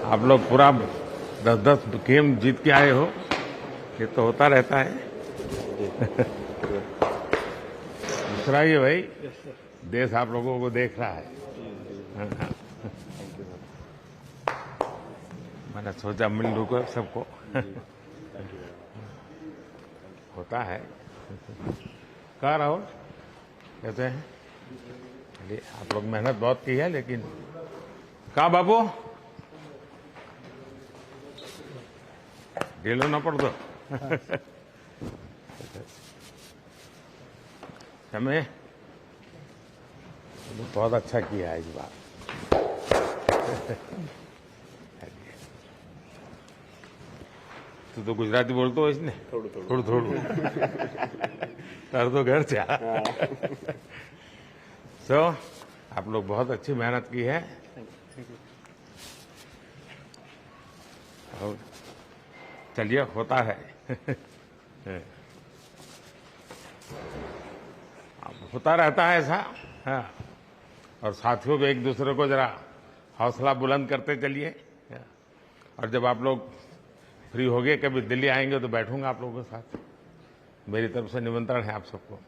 आप लोग पूरा 10-10 गेम जीत के आए हो, ये तो होता रहता है। दूसरा ये भाई, देश आप लोगों को देख रहा है। मैंने सोचा मिल लूँ को सबको। होता है। कहा राहुल कहते हैं चलिए, आप लोग मेहनत बहुत की है, लेकिन कहा बाबू ढीलो ना पड़ दो। हमें बहुत अच्छा किया है इस बार। तू तो गुजराती बोलते हो इसने थोड़ू थोड़ू तार तो घर से। सो आप लोग बहुत अच्छी मेहनत की है। और चलिए, होता है। होता रहता है ऐसा। हाँ, और साथियों को एक दूसरे को जरा हौसला बुलंद करते चलिए। और जब आप लोग फ्री हो गए, कभी दिल्ली आएंगे तो बैठूंगा आप लोगों के साथ। मेरी तरफ से निमंत्रण है आप सबको।